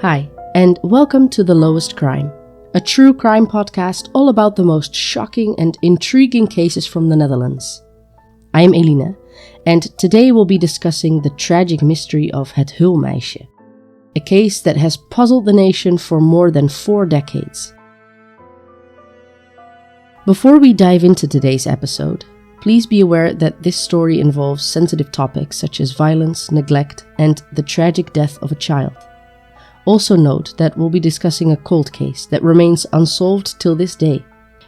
Hi, and welcome to The Lowest Crime, a true crime podcast all about the most shocking and intriguing cases from the Netherlands. I am Eline, and today we'll be discussing the tragic mystery of Het Heulmeisje, a case that has puzzled the nation for more than 4 decades. Before we dive into today's episode, please be aware that this story involves sensitive topics such as violence, neglect, and the tragic death of a child. Also note that we'll be discussing a cold case that remains unsolved till this day,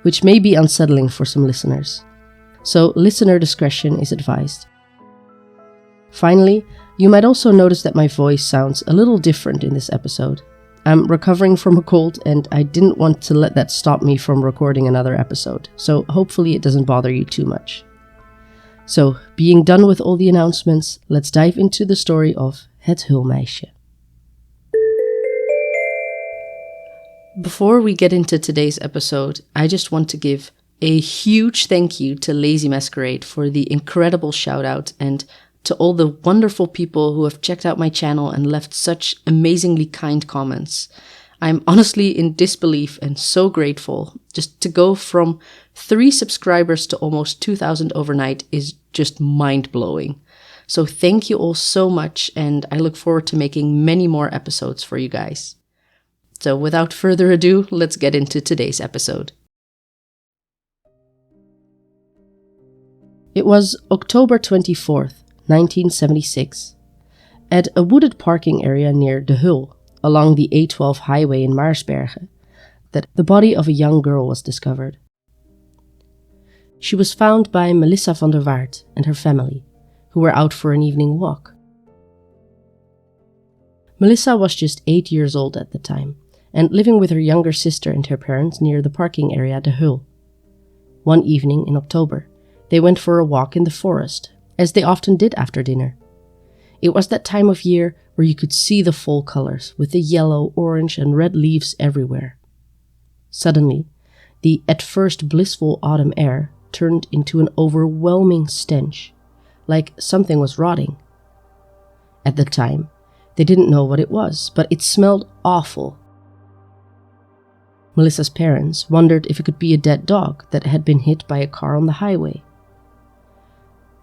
which may be unsettling for some listeners. So listener discretion is advised. Finally, you might also notice that my voice sounds a little different in this episode. I'm recovering from a cold and I didn't want to let that stop me from recording another episode, so hopefully it doesn't bother you too much. So, being done with all the announcements, let's dive into the story of Het Heulmeisje. Before we get into today's episode, I just want to give a huge thank you to Lazy Masquerade for the incredible shout out and to all the wonderful people who have checked out my channel and left such amazingly kind comments. I'm honestly in disbelief and so grateful. Just to go from 3 subscribers to almost 2,000 overnight is just mind-blowing. So thank you all so much, and I look forward to making many more episodes for you guys. So without further ado, let's get into today's episode. It was October 24th, 1976, at a wooded parking area near De Heul, along the A12 highway in Maarsbergen, that the body of a young girl was discovered. She was found by Melissa van der Waart and her family, who were out for an evening walk. Melissa was just 8 years old at the time, and living with her younger sister and her parents near the parking area De Heul. One evening in October, they went for a walk in the forest, as they often did after dinner. It was that time of year where you could see the fall colors, with the yellow, orange, and red leaves everywhere. Suddenly, the at first blissful autumn air turned into an overwhelming stench, like something was rotting. At the time, they didn't know what it was, but it smelled awful. Melissa's parents wondered if it could be a dead dog that had been hit by a car on the highway.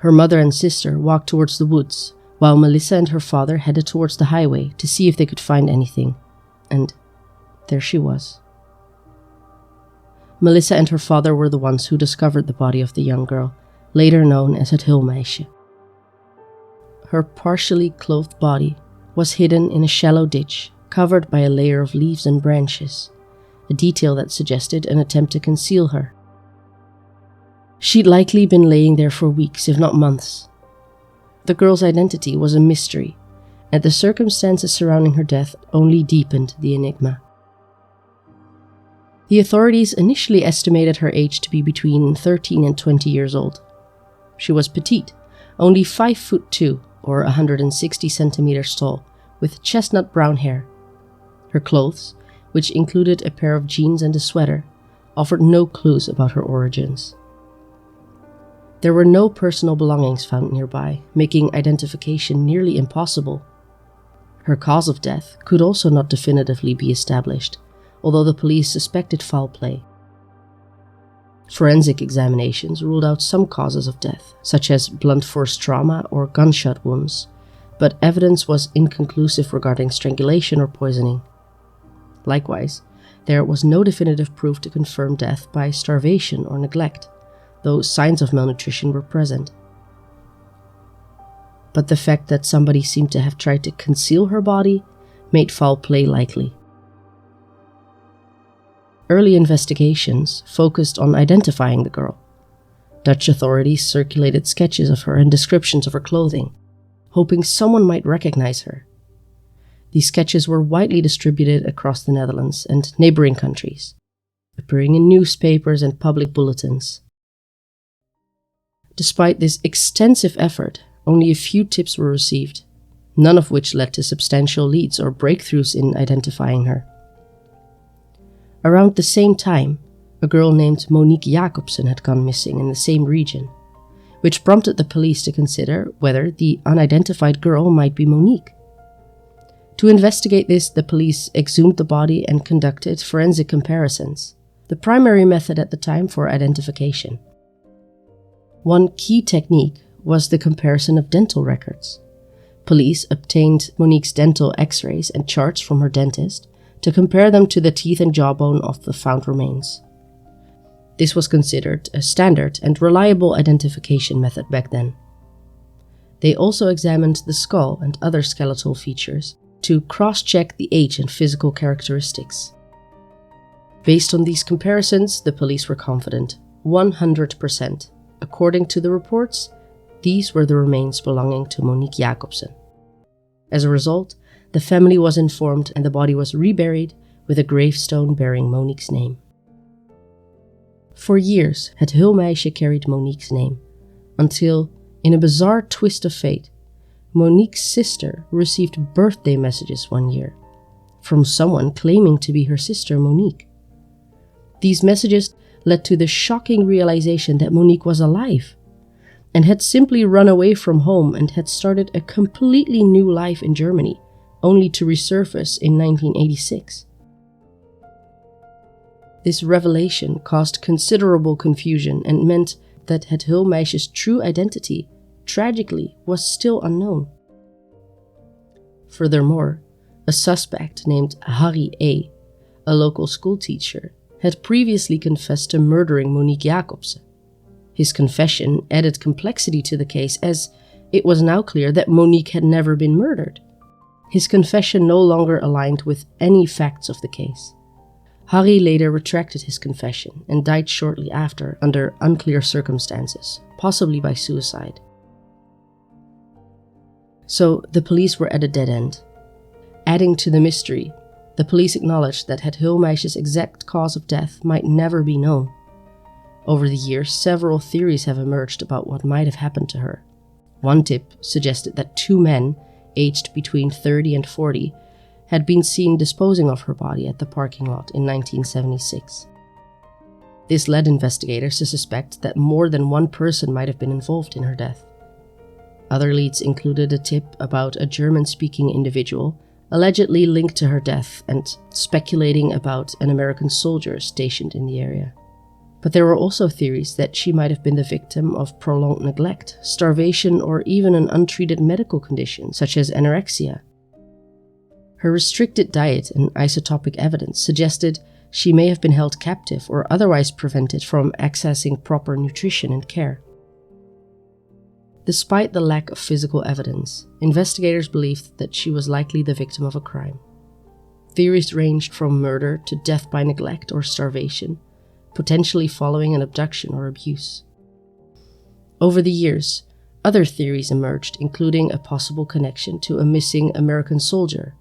Her mother and sister walked towards the woods, while Melissa and her father headed towards the highway to see if they could find anything. And there she was. Melissa and her father were the ones who discovered the body of the young girl, later known as Het Heulmeisje. Her partially clothed body was hidden in a shallow ditch, covered by a layer of leaves and branches, a detail that suggested an attempt to conceal her. She'd likely been laying there for weeks, if not months. The girl's identity was a mystery, and the circumstances surrounding her death only deepened the enigma. The authorities initially estimated her age to be between 13 and 20 years old. She was petite, only 5'2", or 160 centimeters tall, with chestnut brown hair. Her clothes, which included a pair of jeans and a sweater, offered no clues about her origins. There were no personal belongings found nearby, making identification nearly impossible. Her cause of death could also not definitively be established, although the police suspected foul play. Forensic examinations ruled out some causes of death, such as blunt force trauma or gunshot wounds, but evidence was inconclusive regarding strangulation or poisoning. Likewise, there was no definitive proof to confirm death by starvation or neglect, though signs of malnutrition were present. But the fact that somebody seemed to have tried to conceal her body made foul play likely. Early investigations focused on identifying the girl. Dutch authorities circulated sketches of her and descriptions of her clothing, hoping someone might recognize her. These sketches were widely distributed across the Netherlands and neighboring countries, appearing in newspapers and public bulletins. Despite this extensive effort, only a few tips were received, none of which led to substantial leads or breakthroughs in identifying her. Around the same time, a girl named Monique Jacobsen had gone missing in the same region, which prompted the police to consider whether the unidentified girl might be Monique. To investigate this, the police exhumed the body and conducted forensic comparisons, the primary method at the time for identification. One key technique was the comparison of dental records. Police obtained Monique's dental x-rays and charts from her dentist to compare them to the teeth and jawbone of the found remains. This was considered a standard and reliable identification method back then. They also examined the skull and other skeletal features to cross-check the age and physical characteristics. Based on these comparisons, the police were confident, 100%. According to the reports, these were the remains belonging to Monique Jacobsen. As a result, the family was informed and the body was reburied with a gravestone bearing Monique's name. For years, Het Heulmeisje carried Monique's name, until, in a bizarre twist of fate, Monique's sister received birthday messages one year from someone claiming to be her sister Monique. These messages led to the shocking realization that Monique was alive and had simply run away from home and had started a completely new life in Germany, only to resurface in 1986. This revelation caused considerable confusion and meant that Het Heulmeisje's true identity, tragically, was still unknown. Furthermore, a suspect named Harry A., a local schoolteacher, had previously confessed to murdering Monique Jacobsen. His confession added complexity to the case, as it was now clear that Monique had never been murdered. His confession no longer aligned with any facts of the case. Harry later retracted his confession and died shortly after under unclear circumstances, possibly by suicide. So the police were at a dead end. Adding to the mystery, the police acknowledged that Het Heulmeisje's exact cause of death might never be known. Over the years, several theories have emerged about what might have happened to her. One tip suggested that two men, aged between 30 and 40, had been seen disposing of her body at the parking lot in 1976. This led investigators to suspect that more than one person might have been involved in her death. Other leads included a tip about a German-speaking individual allegedly linked to her death and speculating about an American soldier stationed in the area. But there were also theories that she might have been the victim of prolonged neglect, starvation, or even an untreated medical condition such as anorexia. Her restricted diet and isotopic evidence suggested she may have been held captive or otherwise prevented from accessing proper nutrition and care. Despite the lack of physical evidence, investigators believed that she was likely the victim of a crime. Theories ranged from murder to death by neglect or starvation, potentially following an abduction or abuse. Over the years, other theories emerged, including a possible connection to a missing American soldier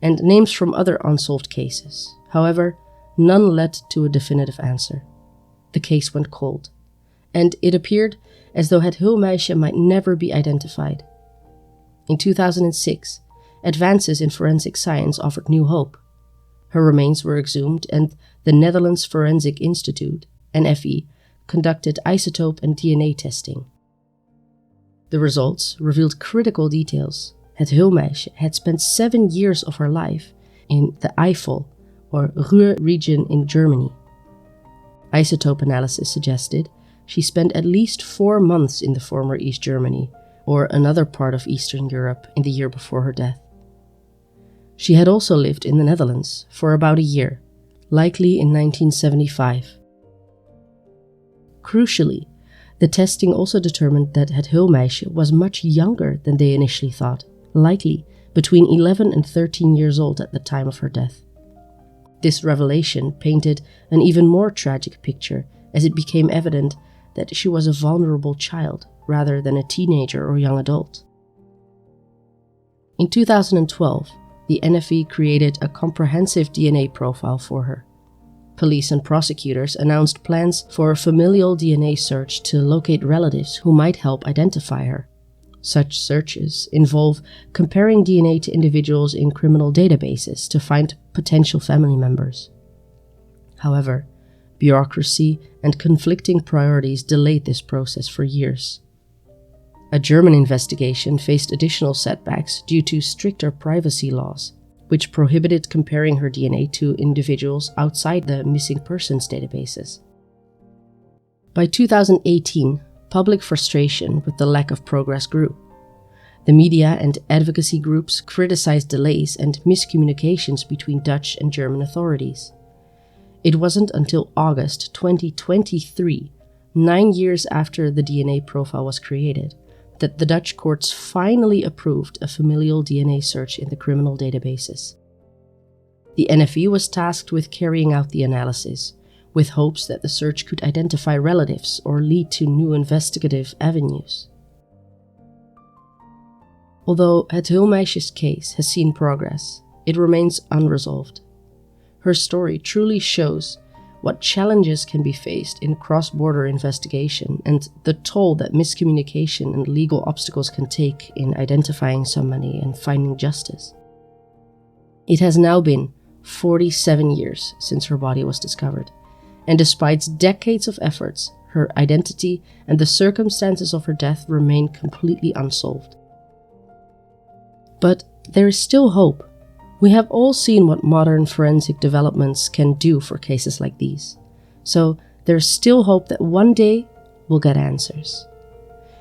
and names from other unsolved cases. However, none led to a definitive answer. The case went cold, and it appeared as though Het Heulmeisje might never be identified. In 2006, advances in forensic science offered new hope. Her remains were exhumed and the Netherlands Forensic Institute, NFI, conducted isotope and DNA testing. The results revealed critical details. Het Heulmeisje had spent 7 years of her life in the Eifel, or Ruhr region in Germany. Isotope analysis suggested she spent at least 4 months in the former East Germany, or another part of Eastern Europe, in the year before her death. She had also lived in the Netherlands for about a year, likely in 1975. Crucially, the testing also determined that Het Heulmeisje was much younger than they initially thought, likely between 11 and 13 years old at the time of her death. This revelation painted an even more tragic picture, as it became evident that she was a vulnerable child rather than a teenager or young adult. In 2012, the NFI created a comprehensive DNA profile for her. Police and prosecutors announced plans for a familial DNA search to locate relatives who might help identify her. Such searches involve comparing DNA to individuals in criminal databases to find potential family members. However, bureaucracy and conflicting priorities delayed this process for years. A German investigation faced additional setbacks due to stricter privacy laws, which prohibited comparing her DNA to individuals outside the missing persons databases. By 2018, public frustration with the lack of progress grew. The media and advocacy groups criticized delays and miscommunications between Dutch and German authorities. It wasn't until August 2023, 9 years after the DNA profile was created, that the Dutch courts finally approved a familial DNA search in the criminal databases. The NFV was tasked with carrying out the analysis, with hopes that the search could identify relatives or lead to new investigative avenues. Although Het Heulmeisje's case has seen progress, it remains unresolved. Her story truly shows what challenges can be faced in cross-border investigation and the toll that miscommunication and legal obstacles can take in identifying somebody and finding justice. It has now been 47 years since her body was discovered, and despite decades of efforts, her identity and the circumstances of her death remain completely unsolved. But there is still hope. We have all seen what modern forensic developments can do for cases like these. So there's still hope that one day we'll get answers.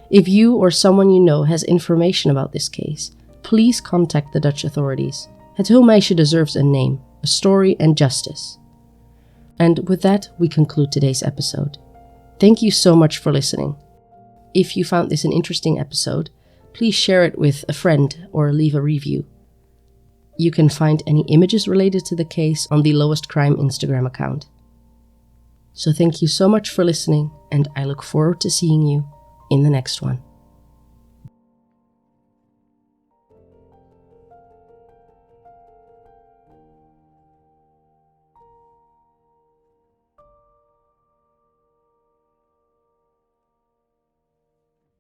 If you or someone you know has information about this case, please contact the Dutch authorities. Het Heulmeisje deserves a name, a story, and justice. And with that, we conclude today's episode. Thank you so much for listening. If you found this an interesting episode, please share it with a friend or leave a review. You can find any images related to the case on the Lowest Crime Instagram account. So thank you so much for listening, and I look forward to seeing you in the next one.